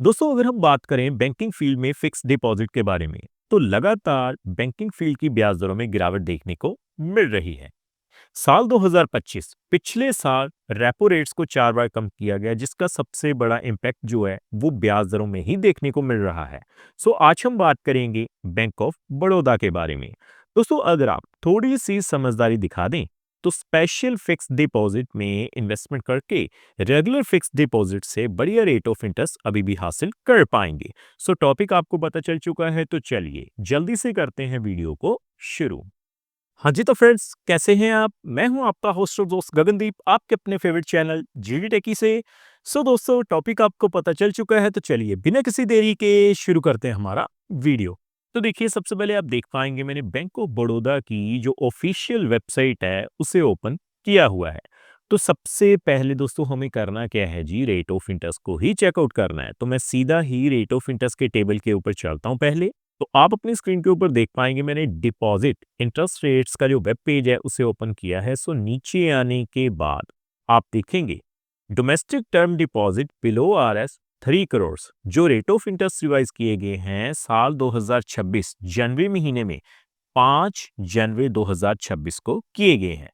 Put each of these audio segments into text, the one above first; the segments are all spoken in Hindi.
दोस्तों अगर हम बात करें बैंकिंग फील्ड में फिक्स डिपॉजिट के बारे में, तो लगातार बैंकिंग फील्ड की ब्याज दरों में गिरावट देखने को मिल रही है। साल 2025 पिछले साल रेपो रेट्स को 4 बार कम किया गया, जिसका सबसे बड़ा इम्पैक्ट जो है वो ब्याज दरों में ही देखने को मिल रहा है। आज हम बात करेंगे बैंक ऑफ बड़ौदा के बारे में। दोस्तों अगर आप थोड़ी सी समझदारी दिखा दें, तो स्पेशल फिक्स डिपॉजिट में इन्वेस्टमेंट करके रेगुलर फिक्स डिपॉजिट से बढ़िया रेट ऑफ इंटरेस्ट अभी भी हासिल कर पाएंगे। टॉपिक आपको पता चल चुका है, तो चलिए जल्दी से करते हैं वीडियो को शुरू। हाँ जी, तो फ्रेंड्स कैसे हैं आप? मैं हूं आपका होस्ट और दोस्त गगनदीप, आपके अपने फेवरेट चैनल जीडी टेकी से। दोस्तों टॉपिक आपको पता चल चुका है, तो चलिए बिना किसी देरी के शुरू करते हैं हमारा वीडियो। तो देखिए, सबसे पहले आप देख पाएंगे मैंने बैंक ऑफ बड़ौदा की जो ऑफिशियल वेबसाइट है उसे ओपन किया हुआ है। तो सबसे पहले दोस्तों हमें करना क्या है जी, रेट ऑफ इंटरेस्ट को ही चेकआउट करना है। तो मैं सीधा ही रेट ऑफ इंटरेस्ट के टेबल के ऊपर चलता हूं पहले। तो आप अपनी स्क्रीन के ऊपर देख पाएंगे मैंने डिपॉजिट इंटरेस्ट रेट्स का जो वेब पेज है उसे ओपन किया है। नीचे आने के बाद आप देखेंगे domestic term deposit below RS 3 crore जो रेट ऑफ इंटरेस्ट रिवाइज किए गए हैं साल 2026 जनवरी महीने में 5 जनवरी 2026 को किए गए हैं।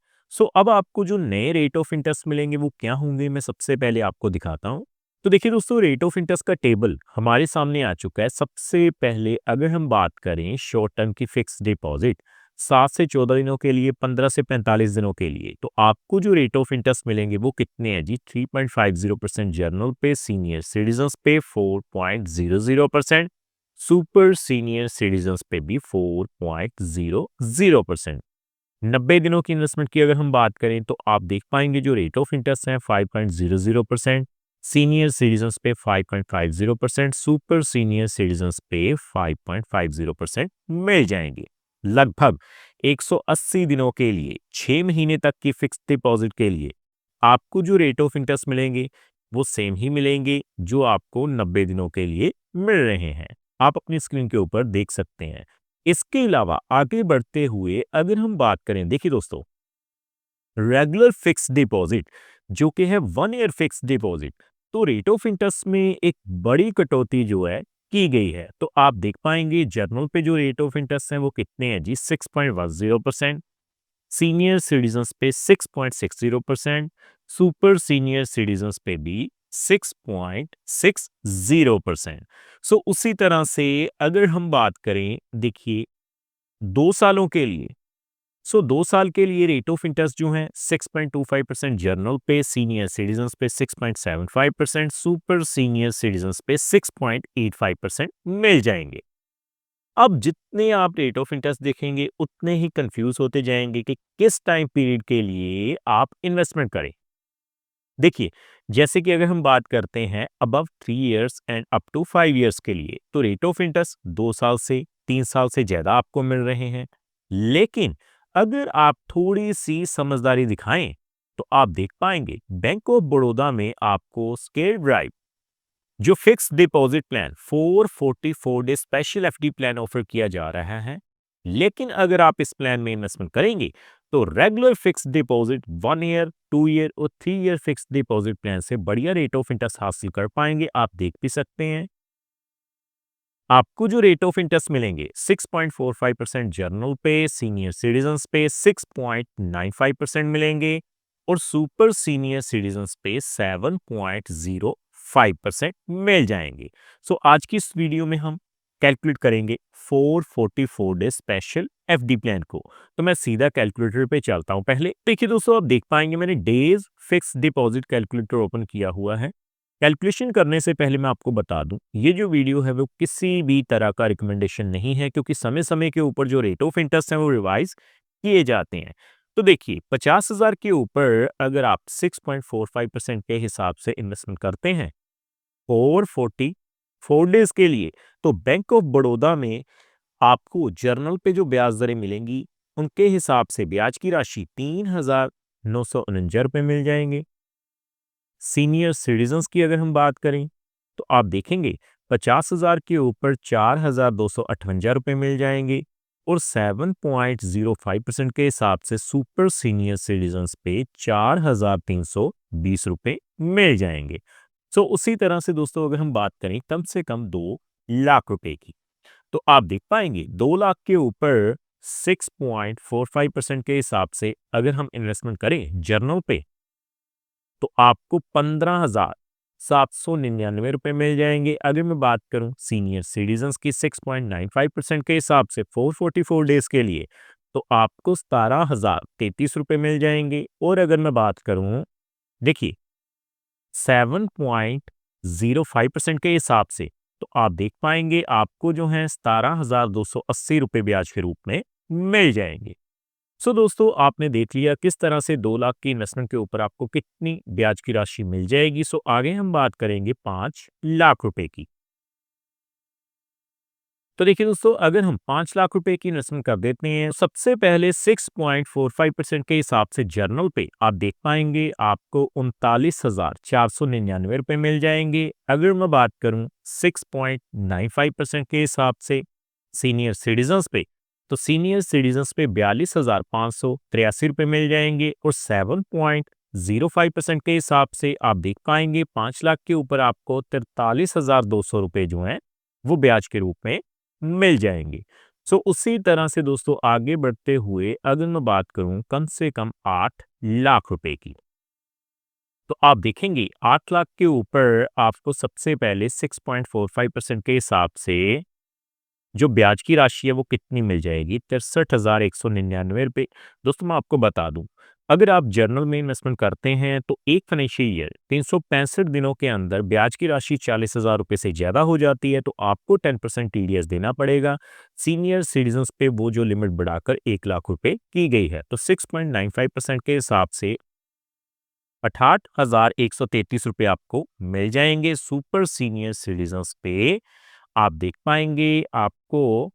अब आपको जो नए रेट ऑफ इंटरेस्ट मिलेंगे वो क्या होंगे, मैं सबसे पहले आपको दिखाता हूं। तो देखिए दोस्तों, रेट ऑफ इंटरेस्ट का टेबल हमारे सामने आ चुका है। सबसे पहले अगर हम बात करें शॉर्ट टर्म की फिक्स डिपॉजिट 7 से 14 दिनों के लिए, 15 से 45 दिनों के लिए, तो आपको जो रेट ऑफ इंटरेस्ट मिलेंगे वो कितने हैं जी? 3.50% जर्नल पे, सीनियर सिटीजन पे 4.00%, सुपर सीनियर सिटीजन पे भी 4.00%। 90 दिनों की इन्वेस्टमेंट की अगर हम बात करें, तो आप देख पाएंगे जो रेट ऑफ इंटरेस्ट है 5.00%, सीनियर सिटीजन्स पे 5.50%, सुपर सीनियर सिटीजन्स पे 5.50% मिल जाएंगे। लगभग 180 दिनों के लिए, 6 महीने तक की फिक्स डिपॉजिट के लिए आपको जो रेट ऑफ इंटरेस्ट मिलेंगे वो सेम ही मिलेंगे जो आपको 90 दिनों के लिए मिल रहे हैं। आप अपनी स्क्रीन के ऊपर देख सकते हैं। इसके अलावा आगे बढ़ते हुए अगर हम बात करें, देखिए दोस्तों, रेगुलर फिक्स डिपॉजिट जो कि है 1 ईयर फिक्स डिपॉजिट, तो रेट ऑफ इंटरेस्ट में एक बड़ी कटौती जो है की गई है। तो आप देख पाएंगे जर्नल पे जो रेट ऑफ इंटरेस्ट है वो कितने हैं जी? 6.10%, सीनियर सिटीजन्स पे 6.60%, सुपर सीनियर सिटीजन्स पे भी 6.60%। उसी तरह से अगर हम बात करें, देखिए 2 सालों के लिए, 2 साल के लिए रेट ऑफ इंटरेस्ट जो है 6.25% जर्नल पे, सीनियर सिटीजन्स पे 6.75%, सुपर सीनियर सिटीजन्स पे 6.85% मिल जाएंगे। अब जितने आप रेट ऑफ इंटरेस्ट देखेंगे उतने ही कंफ्यूज होते जाएंगे कि किस टाइम पीरियड के लिए आप इन्वेस्टमेंट करें। देखिए, जैसे कि अगर हम बात करते हैं above 3 years and up to 5 years के लिए, तो रेट ऑफ इंटरेस्ट 2 साल से 3 साल से ज्यादा आपको मिल रहे हैं। लेकिन अगर आप थोड़ी सी समझदारी दिखाएं, तो आप देख पाएंगे बैंक ऑफ बड़ौदा में आपको स्केल ड्राइव जो fix deposit plan 444 day special FD plan offer किया जा रहा है। लेकिन अगर आप इस प्लान में इन्वेस्टमेंट करेंगे, तो regular fix deposit 1 year, 2 year और 3 ईयर फिक्स डिपॉजिट प्लान से बढ़िया रेट ऑफ इंटरेस्ट हासिल कर पाएंगे। आप देख भी सकते हैं आपको जो रेट ऑफ इंटरेस्ट मिलेंगे 6.45% जर्नल पे, सीनियर सिटीजन्स पे 6.95% मिलेंगे और सुपर सीनियर सिटीजन्स पे 7.05% मिल जाएंगे। आज की इस वीडियो में हम कैलकुलेट करेंगे 444 डे स्पेशल FD प्लान को। तो मैं सीधा कैलकुलेटर पे चलता हूं। पहले देखिए दोस्तों, आप देख पाएंगे मैंने days fix deposit calculator open किया हुआ है। कैलकुलेशन करने से पहले मैं आपको बता दूं, ये जो वीडियो है वो किसी भी तरह का रिकमेंडेशन नहीं है, क्योंकि समय समय के ऊपर जो रेट ऑफ इंटरेस्ट है वो रिवाइज किए जाते हैं। तो देखिए, 50,000 के ऊपर अगर आप 6.45% के हिसाब से इन्वेस्टमेंट करते हैं 444 डेज के लिए, तो बैंक ऑफ बड़ौदा में आपको जर्नल पे जो ब्याज दरें मिलेंगी उनके हिसाब से ब्याज की राशि 3,949 रुपये मिल जाएंगे। सीनियर सिटीजन्स की अगर हम बात करें, तो आप देखेंगे 50,000 के ऊपर 4,258 रुपये मिल जाएंगे और 7.05% के हिसाब से सुपर सीनियर सिटीजन्स पे 4,320 रुपये मिल जाएंगे। सो उसी तरह से दोस्तों अगर हम बात करें कम से कम 2 लाख रुपए की, तो आप देख पाएंगे 2 लाख के ऊपर 6.45% के हिसाब से अगर हम इन्वेस्टमेंट करें जर्नल पे, तो आपको 15,799 रुपए मिल जाएंगे। अगर मैं बात करूं सीनियर सिटीजन्स की 6.95% के हिसाब से 444 डेज के लिए, तो आपको 17,033 रुपए मिल जाएंगे। और अगर मैं बात करूं, देखिए 7.05% के हिसाब से, तो आप देख पाएंगे आपको जो है 17,280 रुपए ब्याज के रूप में मिल जाएंगे। सो दोस्तों आपने देख लिया किस तरह से 2 लाख की इन्वेस्टमेंट के ऊपर आपको कितनी ब्याज की राशि मिल जाएगी। सो आगे हम बात करेंगे 5 लाख रुपए की। तो देखिए दोस्तों अगर हम 5 लाख रुपए की इन्वेस्टमेंट कर देते हैं, सबसे पहले 6.45% के हिसाब से जर्नल पे आप देख पाएंगे आपको 39,499 रुपए मिल जाएंगे। अगर मैं बात करूं 6.95% के हिसाब से सीनियर सिटीजन्स पे, तो सीनियर सिटीजन्स पे 42,583 रुपए मिल जाएंगे। और 7.05% के हिसाब से आप देख पाएंगे 5 लाख के ऊपर आपको 43,200 रुपए जो हैं वो ब्याज के रूप में मिल जाएंगे। सो उसी तरह से दोस्तों आगे बढ़ते हुए अगर मैं बात करूं कम से कम 8 लाख रुपए की, तो आप देखेंगे 8 लाख के ऊपर आपको सबसे पहले 6.45% के हिसाब से जो ब्याज की राशि है वो कितनी मिल जाएगी, 63,199 रुपए। दोस्तों मैं आपको बता दूं, अगर आप जर्नल में इन्वेस्टमेंट करते हैं तो एक फाइनेंशियल ईयर 365 दिनों के अंदर ब्याज की राशि 40,000 रुपए से ज्यादा हो जाती है तो आपको 10% टीडीएस देना पड़ेगा। सीनियर सिटीजन्स पे वो जो लिमिट बढ़ाकर 1 लाख रुपए की गई है, तो 6.95% के हिसाब से 68,133 रुपए आपको मिल जाएंगे। सुपर सीनियर सिटीजन्स पे आप देख पाएंगे आपको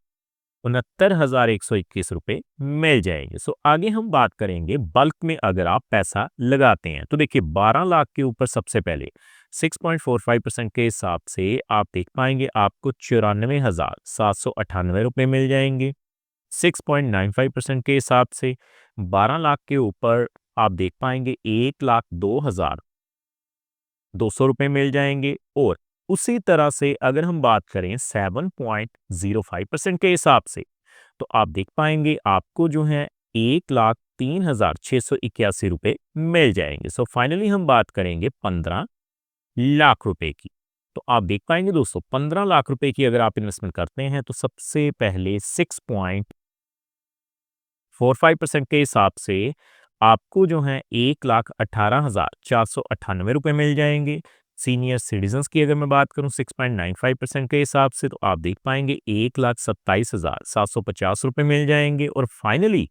69,121 रुपए मिल जाएंगे। सो आगे हम बात करेंगे बल्क में अगर आप पैसा लगाते हैं, तो देखिए 12 लाख के ऊपर सबसे पहले 6.45% के हिसाब से आप देख पाएंगे आपको 94,798 रुपए मिल जाएंगे। 6.95% के हिसाब से 12 लाख के ऊपर आप देख पाएंगे 1,02,200 रुपए मिल जाएंगे। और उसी तरह से अगर हम बात करें 7.05% के हिसाब से, तो आप देख पाएंगे आपको जो है 1,03,681 रुपए मिल जाएंगे। सो फाइनली हम बात करेंगे 15 लाख रुपए की। तो आप देख पाएंगे दोस्तों 15 लाख रुपए की अगर आप इन्वेस्टमेंट करते हैं तो सबसे पहले 6.45% के हिसाब से आपको जो है 1,18,498 रुपए मिल जाएंगे। सीनियर सिटीजन्स की अगर मैं बात करूं 6.95% के हिसाब से, तो आप देख पाएंगे 1,27,750 रुपए मिल जाएंगे। और फाइनली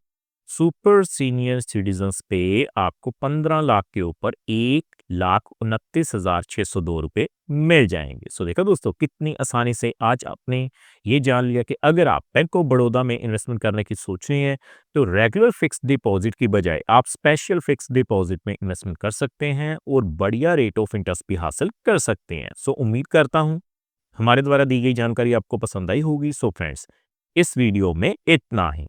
सुपर सीनियर सिटीजन्स पे आपको 15 लाख के ऊपर 1,29,602 रुपए मिल जाएंगे। सो देखा दोस्तों कितनी आसानी से आज आपने ये जान लिया कि अगर आप बैंक ऑफ बड़ौदा में इन्वेस्टमेंट करने की सोच रहे हैं तो रेगुलर फिक्स डिपॉजिट की बजाय आप स्पेशल फिक्स डिपॉजिट में इन्वेस्टमेंट कर सकते हैं और बढ़िया रेट ऑफ इंटरेस्ट भी हासिल कर सकते हैं। सो उम्मीद करता हूं हमारे द्वारा दी गई जानकारी आपको पसंद आई होगी। सो फ्रेंड्स इस वीडियो में इतना ही।